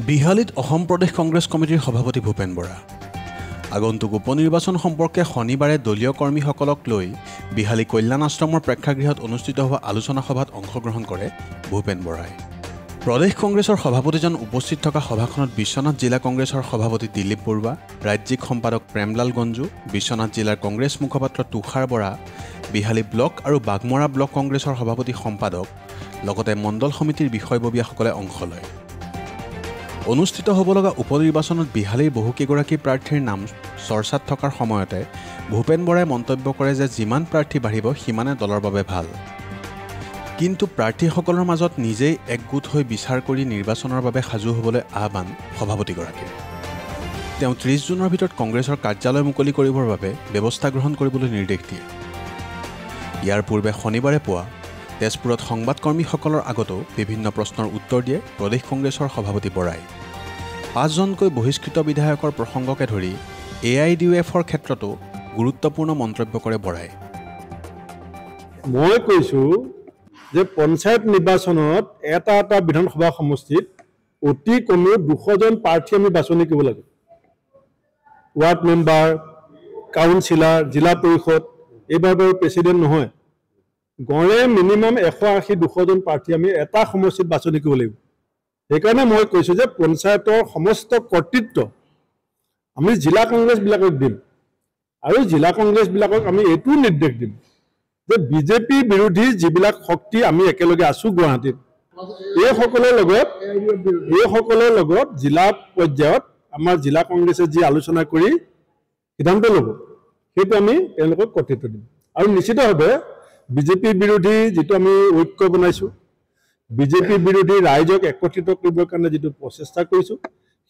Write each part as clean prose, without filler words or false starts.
বিহালীত অসম প্ৰদেশ কংগ্ৰেছ কমিটিৰ সভাপতি ভূপেন বৰা আগন্তুক উপনিৰ্বাচন সম্পৰ্কে শনিবাৰে দলীয় কৰ্মীসকলক লৈ বিহালী কল্যাণ আশ্ৰমৰ প্ৰেক্ষাগৃহত অনুষ্ঠিত হোৱা আলোচনা সভাত অংশগ্ৰহণ কৰে ভূপেন বৰাই। প্ৰদেশ কংগ্ৰেছৰ সভাপতিজন উপস্থিত থকা সভাখনত বিশ্বনাথ জিলা কংগ্ৰেছৰ সভাপতি দিলীপ বৰুৱা, ৰাজ্যিক সম্পাদক প্ৰেমলাল গঞ্জু, বিশ্বনাথ জিলাৰ কংগ্ৰেছ মুখপাত্ৰ তুষাৰ বৰা, বিহালী ব্লক আৰু বাগমৰা ব্লক কংগ্ৰেছৰ সভাপতি সম্পাদক লগতে মণ্ডল সমিতিৰ বিষয়ববীয়াসকলে অংশ লয়। অনুষ্ঠিত হ'ব লগা উপনিৰ্বাচনত বিহালীৰ বহুকেইগৰাকী প্ৰাৰ্থীৰ নাম চৰ্চাত থকাৰ সময়তে ভূপেন বৰাই মন্তব্য কৰে যে যিমান প্ৰাৰ্থী বাঢ়িব সিমানে দলৰ বাবে ভাল, কিন্তু প্ৰাৰ্থীসকলৰ মাজত নিজেই একগোট হৈ বিচাৰ কৰি নিৰ্বাচনৰ বাবে সাজু হ'বলৈ আহ্বান সভাপতিগৰাকীৰ। তেওঁ 30 জুনৰ ভিতৰত কংগ্ৰেছৰ কাৰ্যালয় মুকলি কৰিবৰ বাবে ব্যৱস্থা গ্ৰহণ কৰিবলৈ নিৰ্দেশ দিয়ে। ইয়াৰ পূৰ্বে শনিবাৰে পুৱা তেজপুৰত সংবাদকৰ্মীসকলৰ আগতো বিভিন্ন প্ৰশ্নৰ উত্তৰ দিয়ে প্ৰদেশ কংগ্ৰেছৰ সভাপতি বৰাই। 5জনকৈ বহিষ্কৃত বিধায়কৰ প্ৰসংগকে ধৰি AIDUFৰ ক্ষেত্ৰতো গুৰুত্বপূৰ্ণ মন্তব্য কৰে বৰাই। মই কৈছোঁ যে পঞ্চায়ত নিৰ্বাচনত এটা বিধানসভা সমষ্টিত অতি কমেও 200জন প্ৰাৰ্থী আমি বাছনি কৰিব লাগে। ৱাৰ্ড মেম্বাৰ, কাউন্সিলাৰ, জিলা পৰিষদ, এইবাৰ বাৰু প্ৰেচিডেণ্ট নহয়, গড়ে মিনিমাম 180-200জন প্ৰাৰ্থী আমি এটা সমষ্টিত বাছনি কৰিব লাগিব। সেইকাৰণে মই কৈছোঁ যে পঞ্চায়তৰ সমস্ত কৰ্তৃত্ব আমি জিলা কংগ্ৰেছবিলাকক দিম আৰু জিলা কংগ্ৰেছবিলাকক আমি এইটো নিৰ্দেশ দিম যে বিজেপি বিৰোধী যিবিলাক শক্তি আমি একেলগে আছোঁ গুৱাহাটীত, এইসকলৰ লগত জিলা পৰ্যায়ত আমাৰ জিলা কংগ্ৰেছে যি আলোচনা কৰি সিদ্ধান্ত ল'ব, সেইটো আমি তেওঁলোকক কৰ্তৃত্ব দিম। আৰু নিশ্চিতভাৱে বিজেপি বিৰোধী যিটো আমি ঐক্য বনাইছোঁ, বিজেপি বিৰোধী ৰাইজক একত্ৰিত কৰিবৰ কাৰণে যিটো প্ৰচেষ্টা কৰিছোঁ,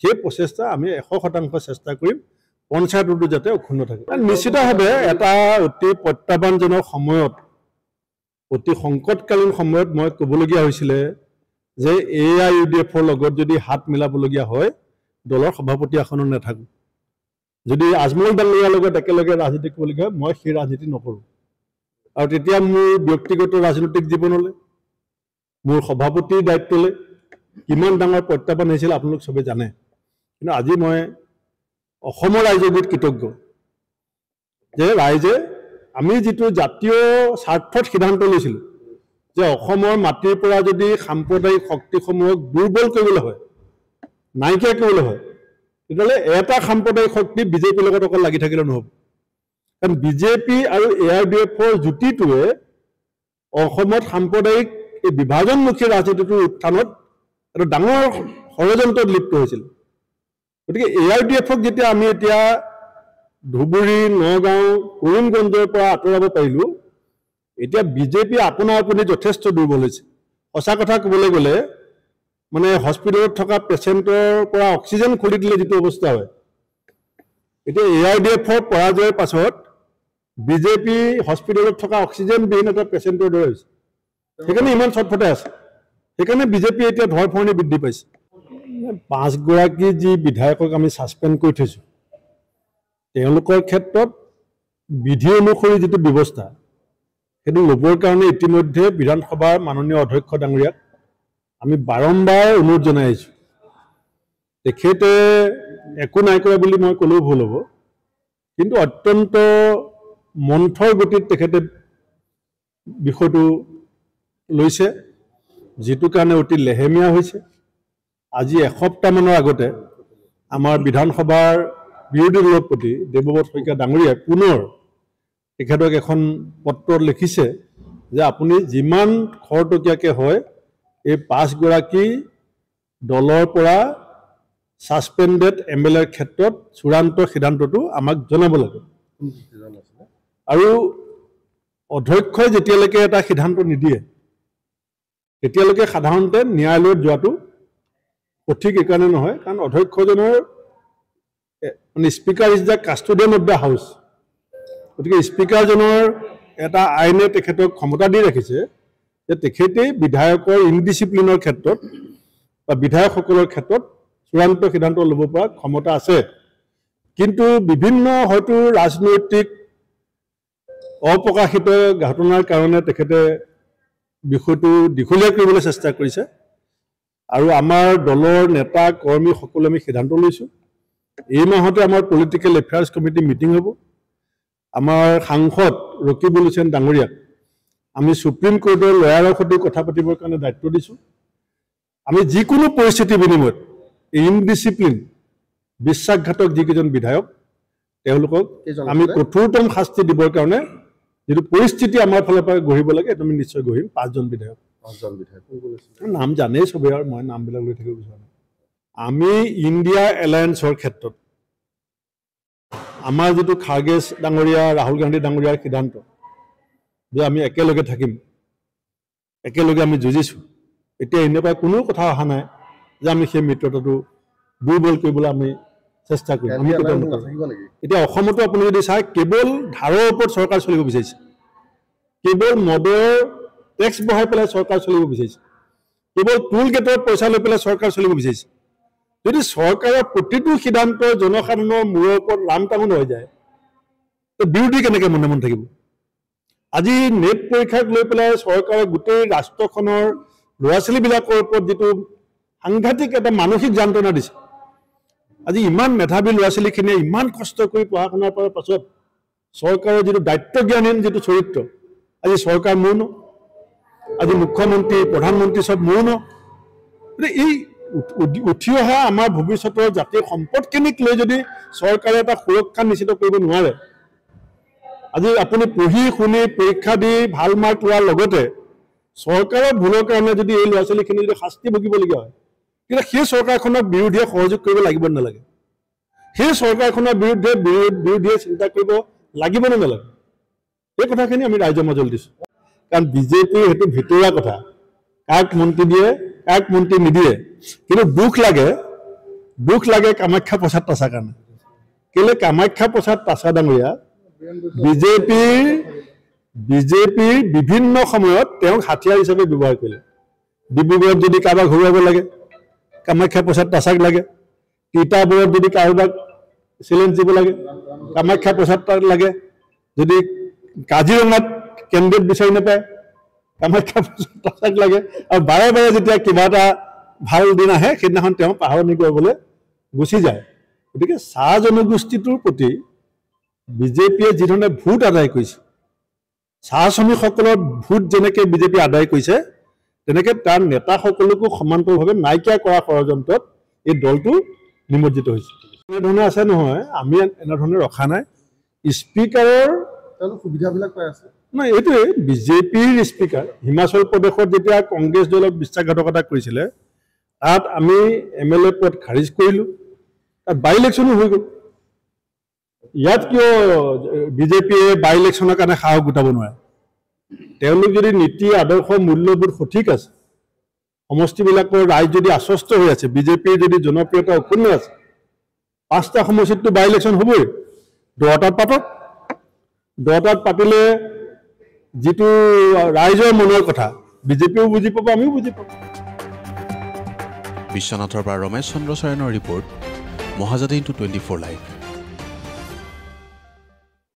সেই প্ৰচেষ্টা আমি 100% চেষ্টা কৰিম পঞ্চায়ততো যাতে অক্ষুণ্ণ থাকে। নিশ্চিতভাৱে এটা অতি প্ৰত্যাহ্বানজনক সময়ত, অতি সংকটকালীন সময়ত মই ক'বলগীয়া হৈছিলে যে AIUDFৰ লগত যদি হাত মিলাবলগীয়া হয় দলৰ সভাপতি আসনত নাথাকোঁ। যদি আজমল ডাঙৰীয়াৰ লগত একেলগে ৰাজনীতি কৰিবলগীয়া হয়, মই সেই ৰাজনীতি নকৰোঁ। আৰু তেতিয়া মোৰ ব্যক্তিগত ৰাজনৈতিক জীৱনলৈ, মোৰ সভাপতিৰ দায়িত্বলৈ কিমান ডাঙৰ প্ৰত্যাহ্বান আহিছিল আপোনালোক চবে জানে। কিন্তু আজি মই অসমৰ ৰাইজৰ বহুত কৃতজ্ঞ যে ৰাইজে আমি যিটো জাতীয় স্বাৰ্থত সিদ্ধান্ত লৈছিলোঁ যে অসমৰ মাটিৰ পৰা যদি সাম্প্ৰদায়িক শক্তিসমূহক দুৰ্বল কৰিবলৈ হয়, নাইকিয়া কৰিবলৈ হয়, তেতিয়াহ'লে এটা সাম্প্ৰদায়িক শক্তি বিজেপিৰ লগত অকল লাগি থাকিলে নহ'ব। কাৰণ বিজেপি আৰু AIUDFৰ যুটিটোৱে অসমত সাম্প্ৰদায়িক এই বিভাজনমুখী ৰাজনীতিটোৰ উত্থানত এটা ডাঙৰ ষড়যন্ত্ৰত লিপ্ত হৈছিল। গতিকে AIUDFক যেতিয়া আমি এতিয়া ধুবুৰী, নগাঁও, কৰিমগঞ্জৰ পৰা আঁতৰাব পাৰিলোঁ, এতিয়া বিজেপি আপোনা আপুনি যথেষ্ট দুৰ্বল হৈছে। সঁচা কথা ক'বলৈ গ'লে মানে হস্পিটেলত থকা পেচেণ্টৰ পৰা অক্সিজেন খুলি দিলে যিটো অৱস্থা হয়, এতিয়া AIUDFৰ পৰাজয়ৰ পাছত বিজেপি হস্পিটেলত থকা অক্সিজেনবিহীন এটা পেচেণ্টৰ দৰে হৈছে। সেইকাৰণে ইমান চটফটাই আছে। সেইকাৰণে বিজেপি এতিয়া ধৰফৰণি বৃদ্ধি পাইছে। 5 গৰাকী যি বিধায়কক আমি ছাছপেণ্ড কৰি থৈছোঁ, তেওঁলোকৰ ক্ষেত্ৰত বিধি অনুসৰি যিটো ব্যৱস্থা সেইটো ল'বৰ কাৰণে ইতিমধ্যে বিধানসভাৰ মাননীয় অধ্যক্ষ ডাঙৰীয়াক আমি বাৰম্বাৰ অনুৰোধ জনাই আহিছোঁ। তেখেতে একো নাই কৰা বুলি মই ক'লেও ভুল হ'ব, কিন্তু অত্যন্ত মন্থৰ গতিত তেখেতে বিষয়টো লৈছে, যিটো কাৰণে অতি লেহেমীয়া হৈছে। আজি এসপ্তাহমানৰ আগতে আমাৰ বিধানসভাৰ বিৰোধী দলৰ প্ৰতি দেৱব্ৰত শইকীয়া ডাঙৰীয়াই পুনৰ তেখেতক এখন পত্ৰত লিখিছে যে আপুনি যিমান খৰতকীয়াকৈ হয় এই 5 গৰাকী দলৰ পৰা ছাছপেণ্ডেড MLAৰ ক্ষেত্ৰত চূড়ান্ত সিদ্ধান্তটো আমাক জনাব লাগে। আৰু অধ্যক্ষই যেতিয়ালৈকে এটা সিদ্ধান্ত নিদিয়ে তেতিয়ালৈকে সাধাৰণতে ন্যায়ালয়ত যোৱাটো সঠিক এইকাৰণে নহয়, কাৰণ অধ্যক্ষজনৰ মানে speaker is the custodian of the house. গতিকে স্পীকাৰজনৰ এটা আইনে তেখেতক ক্ষমতা দি ৰাখিছে যে তেখেতেই বিধায়কৰ ইনডিচিপ্লিনৰ ক্ষেত্ৰত বা বিধায়কসকলৰ ক্ষেত্ৰত চূড়ান্ত সিদ্ধান্ত ল'ব পৰা ক্ষমতা আছে। কিন্তু বিভিন্ন হয়তো ৰাজনৈতিক অপ্ৰকাশিত ঘটনাৰ কাৰণে তেখেতে বিষয়টো দীঘলীয়া কৰিবলৈ চেষ্টা কৰিছে। আৰু আমাৰ দলৰ নেতা কৰ্মী সকলো আমি সিদ্ধান্ত লৈছোঁ এই মাহতে আমাৰ পলিটিকেল এফেয়াৰ্ছ কমিটি মিটিং হ'ব আমাৰ সাংসদ ৰকিবুল হুছেইন ডাঙৰীয়াক আমি সুপ্ৰিম কোৰ্টৰ লয়াৰৰ সৈতে কথা পাতিবৰ কাৰণে দায়িত্ব দিছোঁ আমি যিকোনো পৰিস্থিতি বিনিময়ত ইনডিসিপ্লিন বিশ্বাসঘাতক যিকেইজন বিধায়ক তেওঁলোকক আমি কঠোৰতম শাস্তি দিবৰ কাৰণে যিটো পৰিস্থিতি আমাৰ ফালৰ পৰা গঢ়িব লাগে এইটো আমি নিশ্চয় গঢ়িম 5জন বিধায়ক নাম জানেই সবে আৰু মই নামবিলাক লৈ থাকিব বিচাৰোঁ আমি ইণ্ডিয়া এলায়েন্সৰ ক্ষেত্ৰত আমাৰ যিটো খাৰ্গেছ ডাঙৰীয়া ৰাহুল গান্ধী ডাঙৰীয়াৰ সিদ্ধান্ত যে আমি একেলগে থাকিম একেলগে আমি যুঁজিছোঁ এতিয়া এনেকুৱা কোনো কথা অহা নাই যে আমি সেই মিত্ৰতাটো দুৰ্বল কৰিবলৈ আমি চেষ্টা কৰিম আমি এতিয়া অসমতো আপুনি যদি চাই কেৱল ধাৰৰ ওপৰত চৰকাৰ চলিব বিচাৰিছে কেৱল মদৰ টেক্স বঢ়াই পেলাই চৰকাৰ চলিব বিচাৰিছে কেৱল টুল গেটৰ পইচা লৈ পেলাই চৰকাৰ চলিব বিচাৰিছে যদি চৰকাৰৰ প্ৰতিটো সিদ্ধান্ত জনসাধাৰণৰ মূৰৰ ওপৰত ৰাম টাঙোন হৈ যায় তো বিৰোধী কেনেকৈ মনে মনে থাকিব আজি নেট পৰীক্ষাক লৈ পেলাই চৰকাৰে গোটেই ৰাষ্ট্ৰখনৰ ল'ৰা ছোৱালীবিলাকৰ ওপৰত যিটো সাংঘাতিক এটা মানসিক যন্ত্ৰণা দিছে আজি ইমান মেধাৱী ল'ৰা ছোৱালীখিনিয়ে ইমান কষ্ট কৰি পঢ়া শুনা কৰাৰ পাছত চৰকাৰৰ যিটো দায়িত্বজ্ঞানহীন যিটো চৰিত্ৰ আজি চৰকাৰ মৌন আজি মুখ্যমন্ত্ৰী প্ৰধানমন্ত্ৰী সব মৌন এই উঠি অহা আমাৰ ভৱিষ্যতৰ জাতীয় সম্পদখিনিক লৈ যদি চৰকাৰে এটা সুৰক্ষা নিশ্চিত কৰিব নোৱাৰে আজি আপুনি পঢ়ি শুনি পৰীক্ষা দি ভাল মাৰ্ক লোৱাৰ লগতে চৰকাৰৰ ভুলৰ কাৰণে যদি এই ল'ৰা ছোৱালীখিনি যদি শাস্তি ভুগিবলগীয়া হয় তেতিয়া সেই চৰকাৰখনৰ বিৰোধীয়ে সহযোগ কৰিব লাগিব নালাগে সেই চৰকাৰখনৰ বিৰোধীয়ে চিন্তা কৰিব লাগিব নে নালাগে এই কথাখিনি আমি ৰাইজৰ মাজত দিছোঁ কাৰণ বিজেপিৰ সেইটো ভিতৰুৱা কথা কাক মন্ত্ৰী দিয়ে কাক মন্ত্ৰী নিদিয়ে কিন্তু দুখ লাগে কামাখ্যা প্ৰসাদ তাছাৰ কাৰণে কেলে কামাখ্যা প্ৰসাদ তাছা ডাঙৰীয়া বিজেপিৰ বিভিন্ন সময়ত তেওঁক হাতিয়াৰ হিচাপে ব্যৱহাৰ কৰিলে ডিব্ৰুগড়ত যদি কাৰোবাক ঘূৰাব লাগে কামাখ্যা প্ৰসাদ তাছাক লাগে তিতাবৰত যদি কাৰোবাক চেলেঞ্জ দিব লাগে কামাখ্যা প্ৰসাদ লাগে যদি কাজিৰঙাত কেন্দ্ৰত বিচাৰি নাপায় কামাখ্যা প্ৰসাদ তাছাক লাগে আৰু বাৰে বাৰে যেতিয়া কিবা এটা ভাল দিন আহে সেইদিনাখন তেওঁ পাহৰণি কৰিবলৈ গুচি যায় গতিকে চাহ জনগোষ্ঠীটোৰ প্ৰতি বিজেপিয়ে যিধৰণে ভোট আদায় কৰিছে চাহ শ্ৰমিকসকলৰ ভোট যেনেকৈ বিজেপি আদায় কৰিছে তেনেকৈ তাৰ নেতাসকলকো সমান্তৰভাৱে নাইকিয়া কৰা ষড়যন্ত্ৰত এই দলটো নিমজ্জিত হৈছে এনেধৰণে আছে নহয় আমি এনেধৰণে ৰখা নাই স্পীকাৰৰ সুবিধাবিলাক পাই আছে নাই এইটোৱে বিজেপিৰ স্পীকাৰ হিমাচল প্ৰদেশত যেতিয়া কংগ্ৰেছ দলক বিশ্বাসঘাতকতা কৰিছিলে তাত আমি MLA পদ খাৰিজ কৰিলোঁ তাত বাই ইলেকশ্যনো হৈ গ'ল ইয়াত কিয় বিজেপিয়ে বাই ইলেকশ্যনৰ কাৰণে সাহস গোটাব নোৱাৰে তেওঁলোক যদি নীতি আদৰ্শ মূল্যবোধ সঠিক আছে সমষ্টিবিলাকৰ ৰাইজ যদি আশ্বস্ত হৈ আছে বিজেপিৰ যদি জনপ্ৰিয়তা অক্ষুণ্ণ আছে 5টা সমষ্টিততো বাই ইলেকশ্যন হ'বই 10টাত পাতিলে যিটো ৰাইজৰ মনৰ কথা বিজেপিও বুজি পাব আমিও বুজি পাব বিশ্বনাথৰ পৰা ৰমেশ চন্দ্ৰ চৰেণৰ ৰিপৰ্ট মহাজাতি ইনটু 24 লাইভ